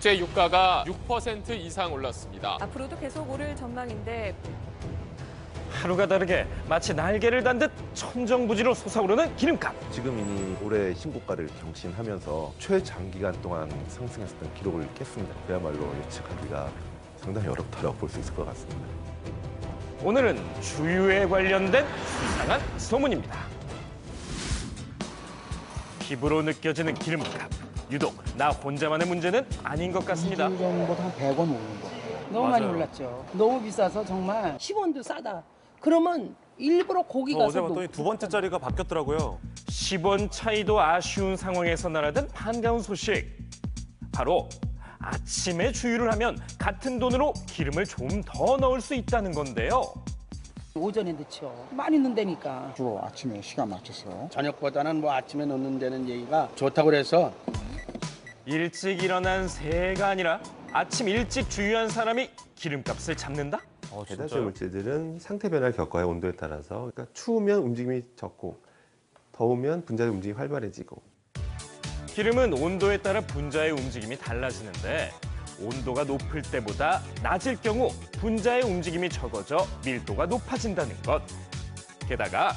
국제 유가가 6% 이상 올랐습니다. 앞으로도 계속 오를 전망인데 하루가 다르게 마치 날개를 단 듯 천정부지로 솟아오르는 기름값. 지금 이미 올해 신고가를 경신하면서 최장기간 동안 상승했었던 기록을 깼습니다. 그야말로 예측하기가 상당히 어렵다고 볼 수 있을 것 같습니다. 오늘은 주유에 관련된 수상한 소문입니다. 피부로 느껴지는 기름값. 유독 나 혼자만의 문제는 아닌 것 같습니다. 2주 전보다 한 100원 오른 거. 너무 많이 올랐죠. 너무 비싸서 정말 10원도 싸다. 그러면 일부러 거기 가서 어제 봤더니 두 번째 자리가 바뀌었더라고요. 10원 차이도 아쉬운 상황에서 날아든 반가운 소식. 바로 아침에 주유를 하면 같은 돈으로 기름을 좀 더 넣을 수 있다는 건데요. 오전에 넣죠. 많이 넣는다니까. 주로 아침에 시간 맞춰서 저녁보다는 뭐 아침에 넣는 데는 얘기가 좋다고 그래서 일찍 일어난 새가 아니라 아침 일찍 주유한 사람이 기름값을 잡는다? 대다수의 물질들은 상태 변화를 겪어야 온도에 따라서 그러니까 추우면 움직임이 적고 더우면 분자의 움직임이 활발해지고 기름은 온도에 따라 분자의 움직임이 달라지는데 온도가 높을 때보다 낮을 경우 분자의 움직임이 적어져 밀도가 높아진다는 것. 게다가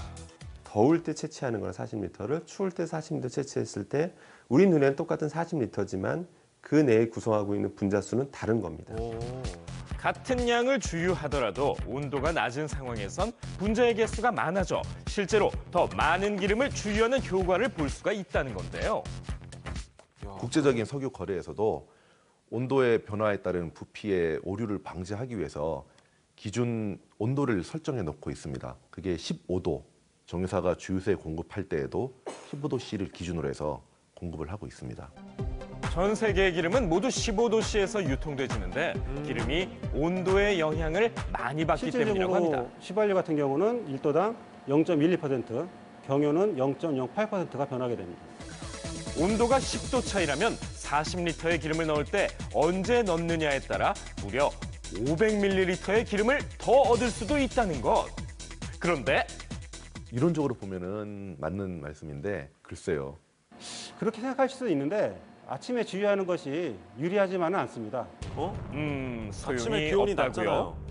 더울 때 채취하는 건 40리터를 추울 때 40리터 채취했을 때 우리 눈에는 똑같은 40리터지만 그 내에 구성하고 있는 분자 수는 다른 겁니다. 같은 양을 주유하더라도 온도가 낮은 상황에선 분자의 개수가 많아져 실제로 더 많은 기름을 주유하는 효과를 볼 수가 있다는 건데요. 국제적인 석유 거래에서도 온도의 변화에 따른 부피의 오류를 방지하기 위해서 기준 온도를 설정해 놓고 있습니다. 그게 15도, 정유사가 주유소에 공급할 때에도 15도씨를 기준으로 해서 공급을 하고 있습니다. 전 세계의 기름은 모두 15도씨에서 유통되지는데 기름이 온도의 영향을 많이 받기 때문이라고 합니다. 실질적으로 휘발유 같은 경우는 1도당 0.12%, 경유는 0.08%가 변하게 됩니다. 온도가 10도 차이라면 40리터의 기름을 넣을 때 언제 넣느냐에 따라 무려 500ml의 기름을 더 얻을 수도 있다는 것. 그런데 이론적으로 보면은 맞는 말씀인데 글쎄요. 그렇게 생각하실 수도 있는데 아침에 주유하는 것이 유리하지만은 않습니다. 아침에 소용이 기온이 없다고요. 낮잖아요.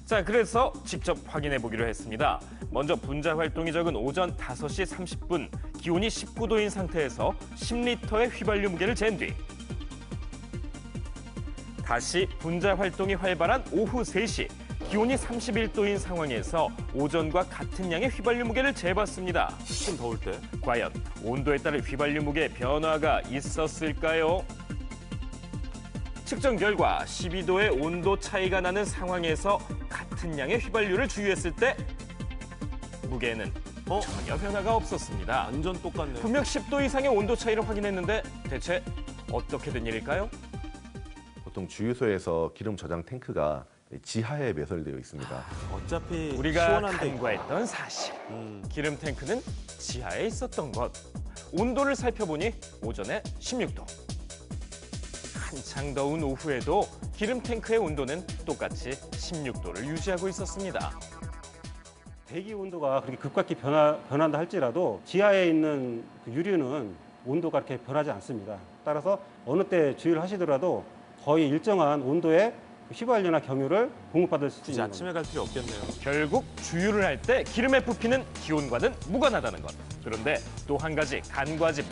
자, 그래서 직접 확인해 보기로 했습니다. 먼저 분자 활동이 적은 오전 5시 30분 기온이 19도인 상태에서 10리터의 휘발유 무게를 잰 뒤 다시 분자 활동이 활발한 오후 3시 기온이 31도인 상황에서 오전과 같은 양의 휘발유 무게를 재봤습니다. 좀 더울 때. 과연 온도에 따른 휘발유 무게의 변화가 있었을까요? 측정 결과 12도의 온도 차이가 나는 상황에서 같은 양의 휘발유를 주유했을 때 무게는 전혀 변화가 없었습니다. 완전 똑같네요. 분명 10도 이상의 온도 차이를 확인했는데 대체 어떻게 된 일일까요? 보통 주유소에서 기름 저장 탱크가 지하에 매설되어 있습니다. 어차피 우리가 시원한데. 간과했던 사실. 기름 탱크는 지하에 있었던 것. 온도를 살펴보니 오전에 16도. 한창 더운 오후에도 기름 탱크의 온도는 똑같이 16도를 유지하고 있었습니다. 대기 온도가 그렇게 급격히 변한다 할지라도 지하에 있는 그 유류는 온도가 그렇게 변하지 않습니다. 따라서 어느 때 주유를 하시더라도 거의 일정한 온도의 휘발유나 경유를 공급받을 수 굳이 있는 아침에 갈 필요 없겠네요. 결국 주유를 할 때 기름의 부피는 기온과는 무관하다는 것. 그런데 또 한 가지 간과하지